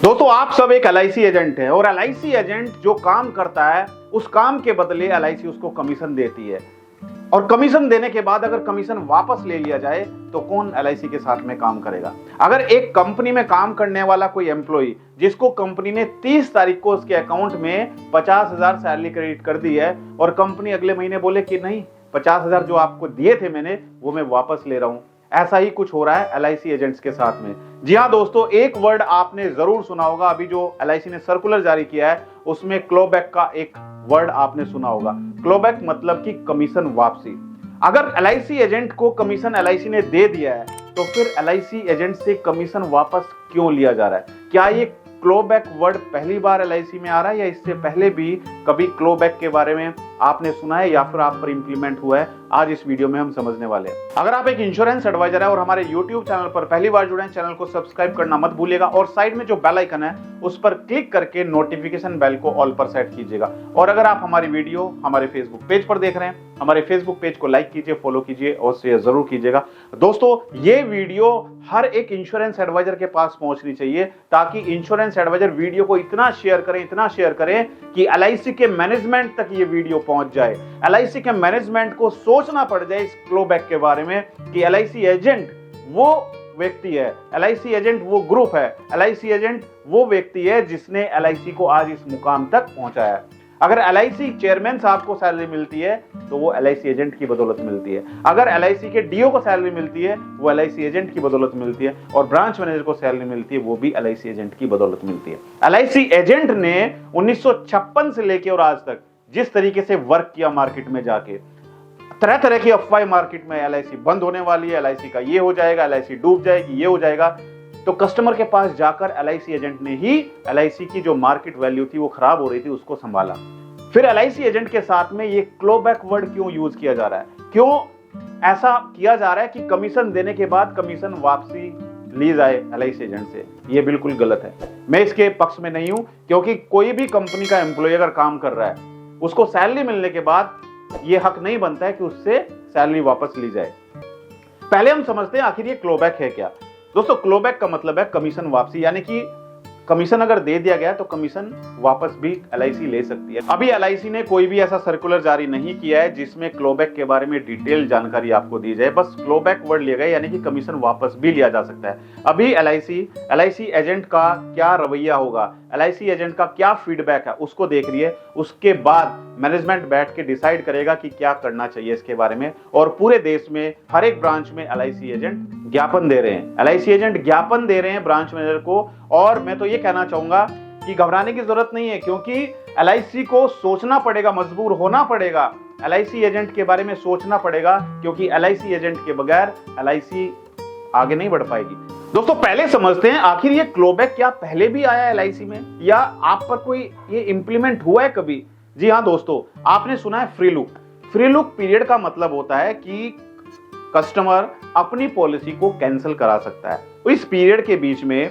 दोस्तों आप सब एक एलआईसी एजेंट है और एलआईसी एजेंट जो काम करता है उस काम के बदले एलआईसी उसको कमीशन देती है और कमीशन देने के बाद अगर कमीशन वापस ले लिया जाए तो कौन एलआईसी के साथ में काम करेगा। अगर एक कंपनी में काम करने वाला कोई एम्प्लॉय जिसको कंपनी ने 30 तारीख को उसके अकाउंट में 50,000 सैलरी क्रेडिट कर दी है और कंपनी अगले महीने बोले कि नहीं 50,000 जो आपको दिए थे मैंने वो मैं वापस ले रहा हूं, ऐसा ही कुछ हो रहा है एलआईसी एजेंट्स के साथ में। जी हां दोस्तों, एक वर्ड आपने जरूर सुना होगा, अभी जो एलआईसी ने सर्कुलर जारी किया है उसमें क्लोबैक का एक वर्ड आपने सुना होगा। क्लोबैक मतलब कि कमीशन वापसी। अगर एलआईसी एजेंट को कमीशन एलआईसी ने दे दिया है तो फिर एलआईसी एजेंट से कमीशन वापस क्यों लिया जा रहा है? क्या ये क्लोबैक वर्ड पहली बार एलआईसी में आ रहा है या इससे पहले भी कभी क्लोबैक के बारे में आपने सुना है या फिर आप पर इंप्लीमेंट हुआ है? आज इस वीडियो में हम समझने वाले हैं। अगर आप एक इंश्योरेंस एडवाइजर है और हमारे YouTube चैनल पर पहली बार जुड़े हैं, चैनल को सब्सक्राइब करना मत भूलिएगा और साइड में जो बेल आइकन है उस पर क्लिक करके नोटिफिकेशन बेल को ऑल पर सेट कीजिएगा। और अगर आप हमारी वीडियो हमारे फेसबुक पेज पर देख रहे हैं, हमारे फेसबुक पेज को लाइक कीजिए, फॉलो कीजिए और शेयर जरूर कीजिएगा। दोस्तों ये वीडियो हर एक इंश्योरेंस एडवाइजर के पास पहुंचनी चाहिए ताकि इंश्योरेंस एडवाइजर वीडियो को इतना शेयर करें कि एलआईसी के मैनेजमेंट तक ये वीडियो पहुंच जाए। एलआईसी के मैनेजमेंट को सोचना पड़ जाए इस क्लोबैक के बारे में कि एलआईसी एजेंट वो व्यक्ति है, एलआईसी एजेंट वो ग्रुप है, एलआईसी एजेंट वो व्यक्ति है जिसने एलआईसी को आज इस मुकाम तक पहुंचाया है। अगर एलआईसी चेयरमैन साहब को सैलरी मिलती है तो वो एलआईसी एजेंट की बदौलत मिलती है। अगर एलआईसी के डीओ को सैलरी मिलती है वो एलआईसी एजेंट की बदौलत मिलती है और ब्रांच मैनेजर को सैलरी मिलती है वो भी एलआईसी एजेंट की बदौलत मिलती है। एलआईसी एजेंट ने 1956 से लेकर और आज तक जिस तरीके से वर्क किया मार्केट में जाके, तरह तरह की अफवाहें मार्केट में, एलआईसी बंद होने वाली है, एलआईसी का ये हो जाएगा, एलआईसी डूब जाएगी, ये हो जाएगा, तो कस्टमर के पास जाकर एलआईसी एजेंट ने ही एलआईसी की जो मार्केट वैल्यू थी वो खराब हो रही थी उसको संभाला। फिर एलआईसी एजेंट के साथ में ये क्लोबैक वर्ड क्यों यूज किया जा रहा है? क्यों ऐसा किया जा रहा है कि कमीशन देने के बाद कमीशन वापसी ली जाए एलआईसी एजेंट से? ये बिल्कुल गलत है। मैं इसके पक्ष में नहीं हूं क्योंकि कोई भी कंपनी का एम्प्लॉय अगर काम कर रहा है उसको सैलरी मिलने के बाद ये हक नहीं बनता है कि उससे सैलरी वापस ली जाए। पहले हम समझते हैं आखिर ये क्लोबैक है क्या। दोस्तों क्लोबैक का मतलब है कमीशन वापसी, यानी कि कमीशन अगर दे दिया गया तो कमीशन वापस भी एलआईसी ले सकती है। अभी एलआईसी ने कोई भी ऐसा सर्कुलर जारी नहीं किया है जिसमें क्लोबैक के बारे में डिटेल जानकारी आपको दी जाए, बस क्लोबैक वर्ड लिया गया यानी कि कमीशन वापस भी लिया जा सकता है। अभी एलआईसी एजेंट का क्या रवैया होगा, एलआईसी एजेंट का क्या फीडबैक है उसको देख रही उसके बाद मैनेजमेंट बैठ के डिसाइड करेगा कि क्या करना चाहिए इसके बारे में। और पूरे देश में हर एक ब्रांच में एलआईसी एजेंट ज्ञापन दे रहे हैं, एलआईसी एजेंट ज्ञापन दे रहे हैं ब्रांच मैनेजर को। और मैं तो ये कहना चाहूंगा कि घबराने की जरूरत नहीं है क्योंकि एलआईसी को सोचना पड़ेगा, मजबूर होना पड़ेगा, एलआईसी एजेंट के बारे में सोचना पड़ेगा क्योंकि एलआईसी एजेंट के बगैर एलआईसी आगे नहीं बढ़ पाएगी। दोस्तों पहले समझते हैं आखिर ये क्लोबैक क्या पहले भी आया एलआईसी में या आप पर कोई ये इंप्लीमेंट हुआ है कभी? जी हाँ दोस्तों, आपने सुना है free look. Free look period का मतलब होता है कि कस्टमर अपनी पॉलिसी को कैंसिल करा सकता है। इस पीरियड के बीच में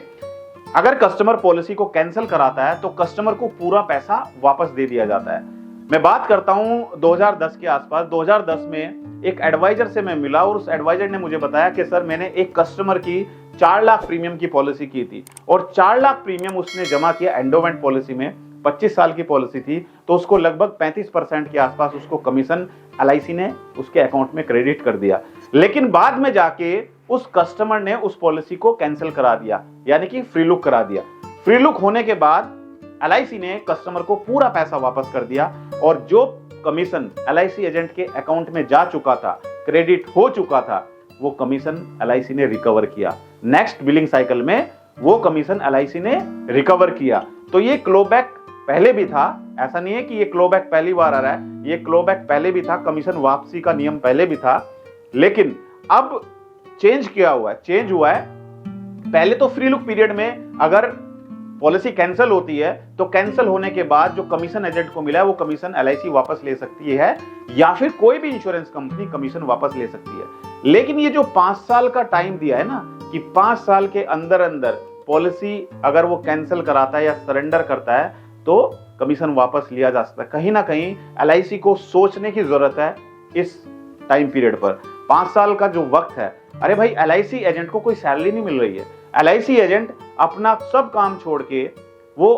अगर कस्टमर पॉलिसी को कैंसिल कराता है तो कस्टमर को पूरा पैसा वापस दे दिया जाता है। मैं बात करता हूं 2010 के आसपास। 2010 में एक एडवाइजर से मैं मिला और उस एडवाइजर ने मुझे बताया कि सर मैंने एक कस्टमर की 4 लाख प्रीमियम की पॉलिसी की थी और 4 लाख प्रीमियम उसने जमा किया एंडोमेंट पॉलिसी में। 25 साल की पॉलिसी थी तो उसको लगभग 35% के आसपास उसको कमीशन एलआईसी ने उसके अकाउंट में क्रेडिट कर दिया। लेकिन बाद में जाके उस कस्टमर ने उस पॉलिसी को कैंसिल करा दिया यानी कि फ्री लुक करा दिया। फ्री लुक होने के बाद एलआईसी ने कस्टमर को पूरा पैसा वापस कर दिया और जो कमीशन एलआईसी एजेंट के अकाउंट में जा चुका था, क्रेडिट हो चुका था, वो कमीशन एलआईसी ने रिकवर किया। नेक्स्ट बिलिंग साइकिल में वो कमीशन एलआईसी ने रिकवर किया। तो ये क्लोबैक पहले भी था, ऐसा नहीं है कि ये क्लोबैक पहली बार आ रहा है, ये क्लोबैक पहले भी था, कमीशन वापसी का नियम पहले भी था, लेकिन अब चेंज किया हुआ है, चेंज हुआ है। पहले तो फ्री लुक पीरियड में अगर पॉलिसी कैंसिल होती है तो कैंसिल होने के बाद जो कमीशन एजेंट को मिला है वो कमीशन एलआईसी वापस ले सकती है या फिर कोई भी इंश्योरेंस कंपनी कमीशन वापस ले सकती है। लेकिन ये जो 5 साल का टाइम दिया है ना कि 5 साल के अंदर अंदर पॉलिसी अगर वो कैंसिल कराता है या सरेंडर करता है तो कमीशन वापस लिया जा सकता है। कहीं ना कहीं एलआईसी को सोचने की जरूरत है इस टाइम पीरियड पर। 5 साल का जो वक्त है, अरे भाई एलआईसी एजेंट को कोई सैलरी नहीं मिल रही है, LIC एजेंट अपना सब काम छोड़ के वो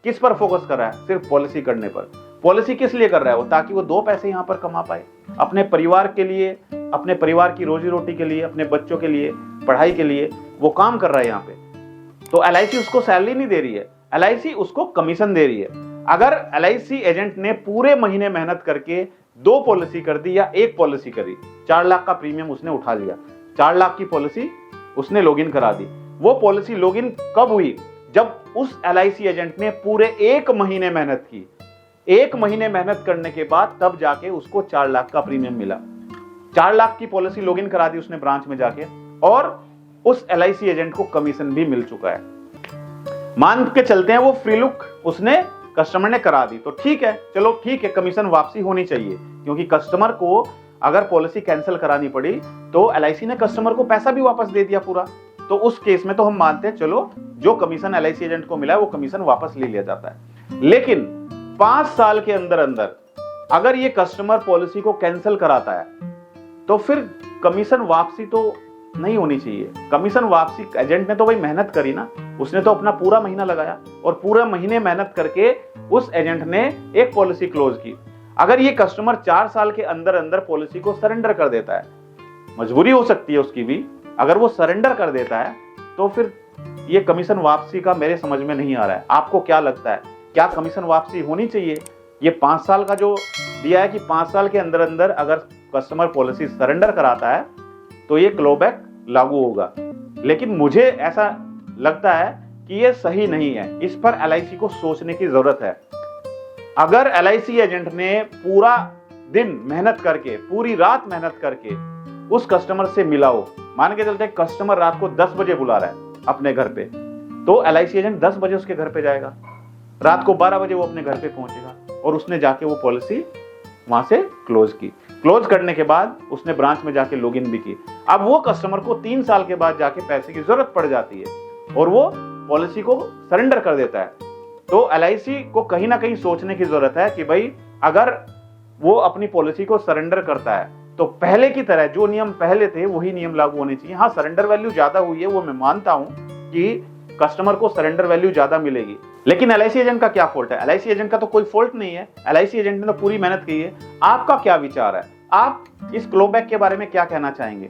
किस पर फोकस कर रहा है? सिर्फ पॉलिसी करने पर। पॉलिसी किस लिए कर रहा है वो? ताकि वो 2 पैसे यहां पर कमा पाए अपने परिवार के लिए, अपने परिवार की रोजी रोटी के लिए, अपने बच्चों के लिए, पढ़ाई के लिए वो काम कर रहा है यहाँ पे। तो LIC उसको सैलरी नहीं दे रही है, LIC उसको कमीशन दे रही है। अगर LIC एजेंट ने पूरे महीने मेहनत करके 2 पॉलिसी कर दी या 1 पॉलिसी करी, 4 लाख का प्रीमियम उसने उठा लिया, 4 लाख की पॉलिसी उसने लॉगिन करा दी। वो पॉलिसी लॉगिन कब हुई? जब उस LIC एजेंट ने पूरे 1 महीने मेहनत की। 1 महीने मेहनत करने के बाद तब जाके उसको 4 लाख का प्रीमियम मिला। 4 लाख की पॉलिसी लॉगिन करा दी उसने ब्रांच में जाके, और उस LIC एजेंट को कमीशन भी मिल चुका है। मान के चलते हैं वो फ्री लुक उसने कस्टमर ने करा दी, तो ठीक है, चलो ठीक है, कमीशन वापसी होनी चाहिए, क्योंकि कस्टमर को अगर पॉलिसी कैंसिल करानी पड़ी तो LIC ने कस्टमर को पैसा भी वापस दे दिया पूरा। तो उस केस में तो हम मानते हैं चलो जो कमीशन LIC एजेंट को मिला है वो कमीशन वापस ले लिया जाता है। लेकिन 5 साल के अंदर अंदर अगर ये कस्टमर पॉलिसी को कैंसिल कराता है तो फिर कमीशन वापसी तो नहीं होनी चाहिए। कमीशन वापसी, एजेंट ने तो भाई मेहनत करी ना, उसने तो अपना पूरा महीना लगाया और पूरा महीने मेहनत करके उस एजेंट ने एक पॉलिसी क्लोज की। अगर ये कस्टमर 4 साल के अंदर अंदर पॉलिसी को सरेंडर कर देता है, मजबूरी हो सकती है उसकी भी, अगर वो सरेंडर कर देता है तो फिर ये कमीशन वापसी का मेरे समझ में नहीं आ रहा है। आपको क्या लगता है, क्या कमीशन वापसी होनी चाहिए? ये 5 साल का जो दिया है कि 5 साल के अंदर अंदर अगर कस्टमर पॉलिसी सरेंडर कराता है तो ये क्लोबैक लागू होगा, लेकिन मुझे ऐसा लगता है कि ये सही नहीं है। इस पर LIC को सोचने की जरूरत है। अगर LIC एजेंट ने पूरा दिन मेहनत करके, पूरी रात मेहनत करके उस कस्टमर से मिला हो, मान के चलते कस्टमर रात को 10 बजे बुला रहा है अपने घर पे, तो LIC एजेंट 10 बजे उसके घर पे जाएगा, रात को 12 बजे वो अपने घर पे पहुंचेगा और उसने जाके वो पॉलिसी वहां से क्लोज की। क्लोज करने के बाद उसने ब्रांच में जाके लॉगिन भी की। अब वो कस्टमर को 3 साल के बाद जाके पैसे की जरूरत पड़ जाती है और वो पॉलिसी को सरेंडर कर देता है। तो LIC को कहीं ना कहीं सोचने की जरूरत है कि भाई अगर वो अपनी पॉलिसी को सरेंडर करता है तो पहले की तरह जो नियम पहले थे वही नियम लागू होने चाहिए। हाँ, सरेंडर वैल्यू ज्यादा हुई है, वो मैं मानता हूं कि कस्टमर को सरेंडर वैल्यू ज्यादा मिलेगी, लेकिन LIC एजेंट का क्या फॉल्ट है? LIC एजेंट का तो कोई फॉल्ट नहीं है, LIC एजेंट ने तो पूरी मेहनत की है। आपका क्या विचार है? आप इस क्लोबैक के बारे में क्या कहना चाहेंगे?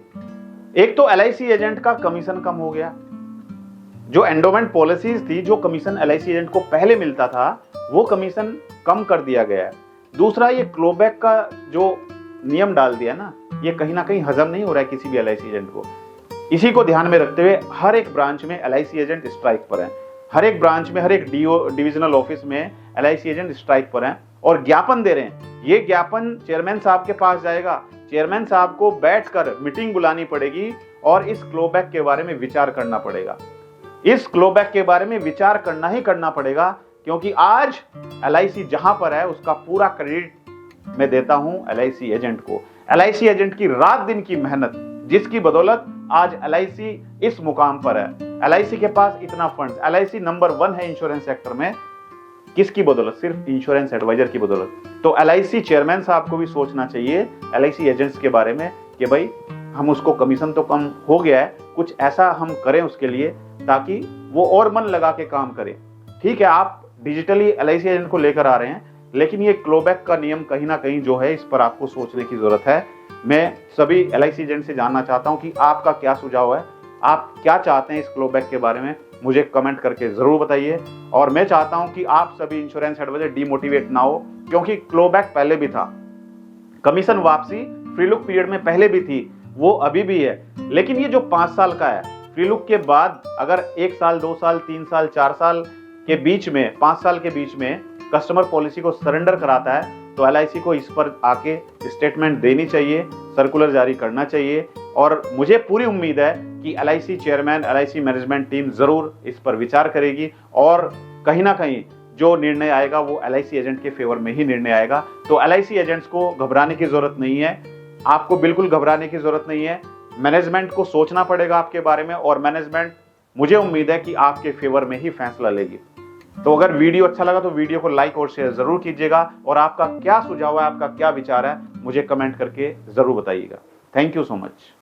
एक तो LIC एजेंट का कमीशन कम हो गया, जो एंडोमेंट पॉलिसीज थी, जो कमीशन LIC एजेंट को पहले मिलता था वो कमीशन कम कर दिया गया है। दूसरा, ये क्लोबैक का जो नियम डाल दिया ना, ये कहीं ना कहीं हजम नहीं हो रहा है किसी भी LIC एजेंट को। इसी को ध्यान में रखते हुए हर एक ब्रांच में LIC एजेंट स्ट्राइक पर है, हर एक ब्रांच में, हर एक डिविजनल ऑफिस में LIC एजेंट स्ट्राइक पर हैं और ज्ञापन दे रहे हैं। ये ज्ञापन चेयरमैन साहब के पास जाएगा, चेयरमैन साहब को बैठकर मीटिंग बुलानी पड़ेगी और इस क्लोबैक के बारे में विचार करना पड़ेगा। इस क्लोबैक के बारे में विचार करना ही करना पड़ेगा, क्योंकि आज LIC जहां पर है उसका पूरा क्रेडिट मैं देता हूं LIC एजेंट को। LIC एजेंट की रात दिन की मेहनत, जिसकी बदौलत आज LIC इस मुकाम पर है। LIC के पास इतना फंड्स, LIC नंबर 1 है इंश्योरेंस सेक्टर में। किसकी बदौलत? सिर्फ इंश्योरेंस एडवाइजर की बदौलत। तो LIC चेयरमैन साहब को भी सोचना चाहिए LIC एजेंट्स के बारे में कि भाई हम उसको कमीशन तो कम हो गया है, कुछ ऐसा हम करें उसके लिए ताकि वो और मन लगा के काम करे। ठीक है, आप डिजिटली LIC एजेंट को लेकर आ रहे हैं, लेकिन ये क्लोबैक का नियम कहीं ना कहीं जो है, इस पर आपको सोचने की जरूरत है। मैं सभी LIC एजेंट से जानना चाहता हूं कि आपका क्या सुझाव है, आप क्या चाहते हैं इस क्लोबैक के बारे में, मुझे कमेंट करके जरूर बताइए। और मैं चाहता हूं कि आप सभी इंश्योरेंस एडवाइजर डीमोटिवेट ना हो, क्योंकि क्लोबैक पहले भी था, कमीशन वापसी फ्री लुक पीरियड में पहले भी थी, वो अभी भी है। लेकिन ये जो 5 साल का है, फ्री लुक के बाद अगर 1 साल, 2 साल, 3 साल, 4 साल के बीच में, 5 साल के बीच में कस्टमर पॉलिसी को सरेंडर कराता है तो LIC को इस पर आके स्टेटमेंट देनी चाहिए, सर्कुलर जारी करना चाहिए। और मुझे पूरी उम्मीद है कि LIC chairman, LIC management team जरूर इस पर विचार करेगी और कहीं ना कहीं जो निर्णय आएगा वो LIC एजेंट के फेवर में ही निर्णय आएगा। तो LIC एजेंट्स को घबराने की जरूरत नहीं है, आपको बिल्कुल घबराने की जरूरत नहीं है। मैनेजमेंट को सोचना पड़ेगा आपके बारे में और मैनेजमेंट, मुझे उम्मीद है कि आपके फेवर में ही फैसला लेगी। तो अगर वीडियो अच्छा लगा तो वीडियो को लाइक और शेयर जरूर कीजिएगा और आपका क्या सुझाव है, आपका क्या विचार है, मुझे कमेंट करके जरूर बताइएगा। Thank you so much.